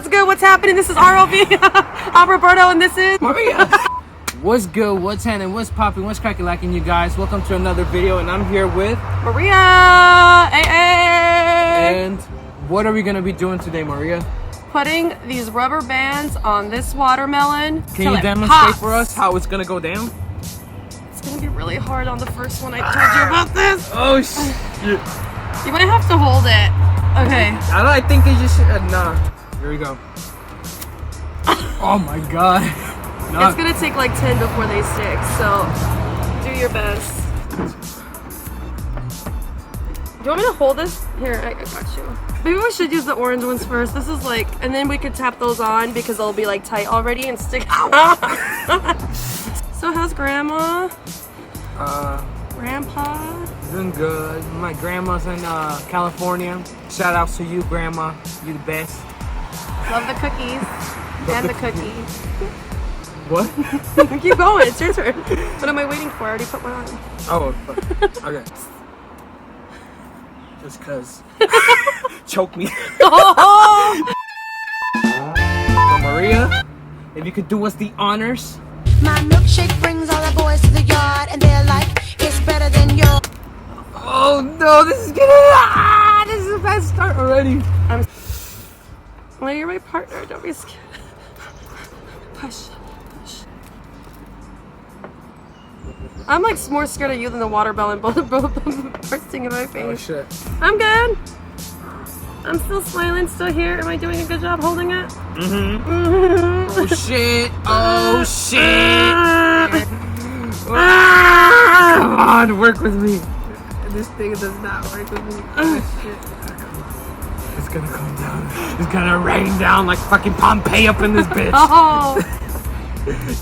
What's good? What's happening? This is R.O.V. I'm Roberto, and this is Maria. What's good? What's happening? What's popping? What's cracking lacking, you guys? Welcome to another video, and I'm here with Maria. Hey. And what are we gonna be doing today, Maria? Putting these rubber bands on this watermelon. Can you demonstrate for us how it's gonna go down? It's gonna be really hard on the first one. I told you about this. Oh shit! You might have to hold it. Okay. I think they just nah. Here we go. Oh my god. No. It's gonna take like 10 before they stick, so do your best. Do you want me to hold this? Here, I got you. Maybe we should use the orange ones first. This is like, and then we could tap those on because they'll be like tight already and stick. So how's grandma? Grandpa? Doing good. My grandma's in California. Shout out to you, grandma. You the best. Love the cookies. And the cookie. What? Keep going, it's your turn. What am I waiting for? I already put one on. Oh, fuck. Okay. Just cause. Choke me. Oh! So Maria, if you could do us the honors. My milkshake brings all the boys to the yard, and they're like, it's better than yours. Oh no, this is this is a bad start already. Well, you're my partner, don't be scared. Push. I'm like more scared of you than the watermelon both bursting in my face. Oh shit. I'm good. I'm still smiling, still here. Am I doing a good job holding it? Oh shit. Oh shit. Come on, work with me. This thing does not work with me. Oh shit. It's gonna come down. It's gonna rain down like fucking Pompeii up in this bitch. Oh.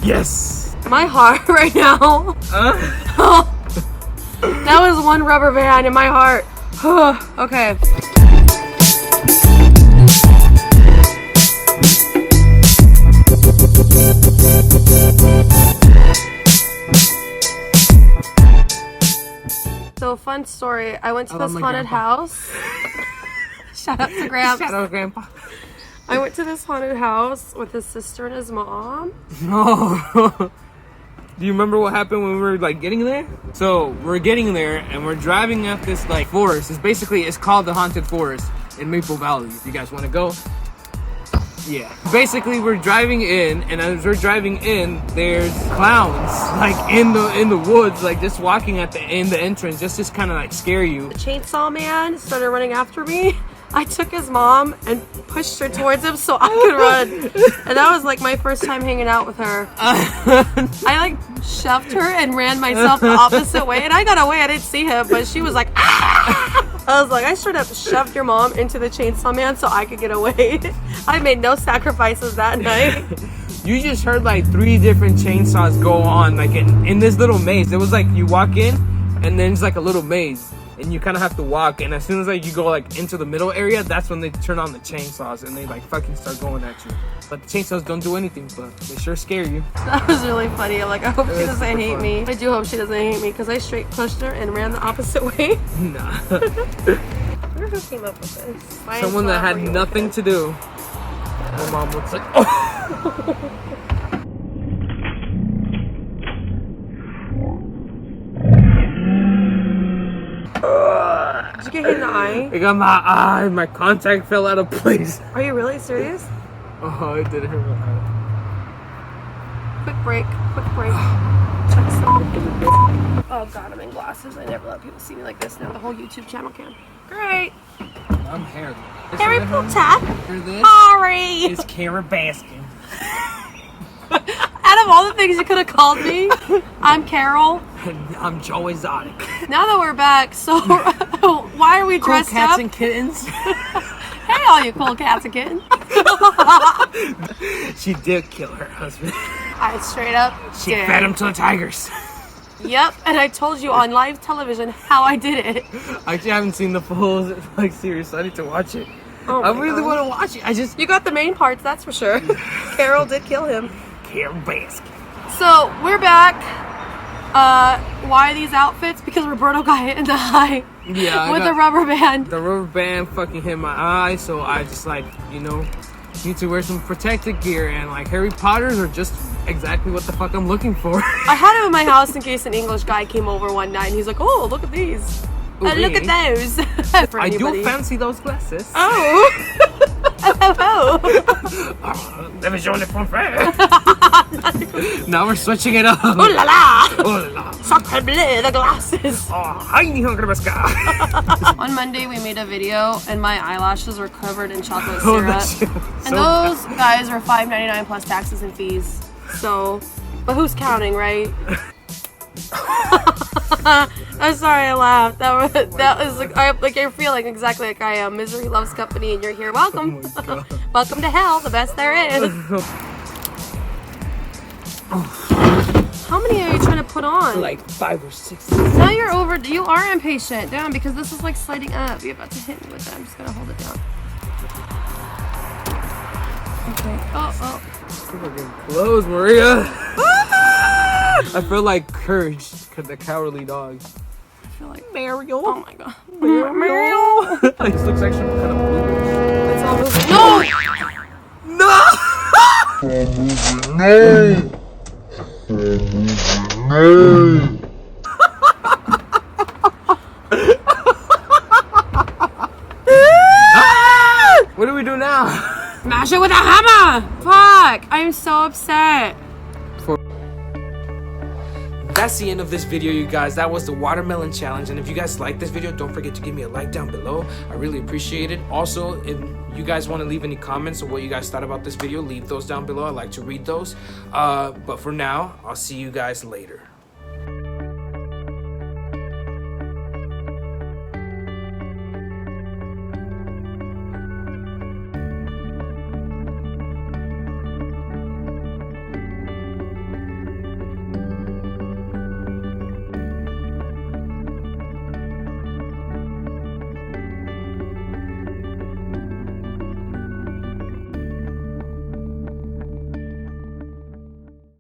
Yes. My heart right now. That was one rubber band in my heart. Okay. So fun story. I went to this haunted house. Shout out to Gramps. Shout out, Grandpa. I went to this haunted house with his sister and his mom. No. Do you remember what happened when we were like getting there? So we're getting there and we're driving up this like forest. It's called the Haunted Forest in Maple Valley. If you guys want to go, yeah. Basically, we're driving in, and as we're driving in, there's clowns like in the woods, like just walking in the entrance, just kind of like scare you. The chainsaw man started running after me. I took his mom and pushed her towards him so I could run. And that was like my first time hanging out with her. I like shoved her and ran myself the opposite way. And I got away, I didn't see him, but she was like, ah! I was like, I straight up shoved your mom into the chainsaw man so I could get away. I made no sacrifices that night. You just heard like 3 different chainsaws go on like in this little maze. It was like you walk in and then it's like a little maze. And you kind of have to walk, and as soon as like you go like into the middle area, that's when they turn on the chainsaws and they like fucking start going at you. But the chainsaws don't do anything, but they sure scare you. That was really funny. I'm like, I hope she doesn't hate me. I do hope she doesn't hate me because I straight pushed her and ran the opposite way. Nah. I wonder who came up with this. Someone that had nothing to do. My mom looks like, oh. Did you get hit in the eye? I got my eye. My contact fell out of place. Are you really serious? Oh, it did hurt. Quick break. Oh god, I'm in glasses. I never let people see me like this. Now the whole YouTube channel can. Great. I'm Harry. Harry Potter. This Harry. is Kara Baskin. Out of all the things you could have called me, I'm Carol. I'm Joe Exotic. Now that we're back, so why are we dressed cool cats up? and kittens. Hey, all you cool cats and kittens. She did kill her husband. I straight up She did. fed him to the tigers. Yep, and I told you on live television how I did it. I actually haven't seen the full like series, so I need to watch it. Oh I my really God. want to watch it. You got the main parts, that's for sure. Carol did kill him. Kara Baskin. So we're back. Why are these outfits? Because Roberto got hit in the eye. Yeah, with a rubber band. The rubber band fucking hit my eye, so I just like, you know, You need to wear some protective gear, and like Harry Potter's are just exactly what the fuck I'm looking for. I had them in my house in case an English guy came over one night and he's like, oh, look at these. Ooh, And look at those. For I anybody. do fancy those glasses. Oh. Oh. Let me show it from France. Now we're switching it up. Oh la la. Oh la la. Sacre bleu, the glasses. Oh, hi, On Monday, we made a video, and my eyelashes were covered in chocolate Oh, syrup. that's so And those guys are $5.99 plus taxes and fees. So, but who's counting, right? I'm sorry, I laughed. That was like I feel like exactly like I am. Misery loves company, and you're here. Welcome, welcome to hell, the best there is. How many are you trying to put on? Like 5 or 6. Now you're over. You are impatient. Damn, because this is like sliding up. You're about to hit me with it. I'm just gonna hold it down. Okay. Oh. We're getting close, Maria. I feel like Courage, the cowardly dog. I feel like Mario. oh my god. Mario. This looks like some kind of blue. It's all moving. No! What do we do now? Smash it with a hammer! Fuck! I'm so upset. That's the end of this video, you guys. That was the watermelon challenge, and if you guys like this video, don't forget to give me a like down below. I really appreciate it. Also, if you guys want to leave any comments or what you guys thought about this video, leave those down below. I like to read those. But for now, I'll see you guys later.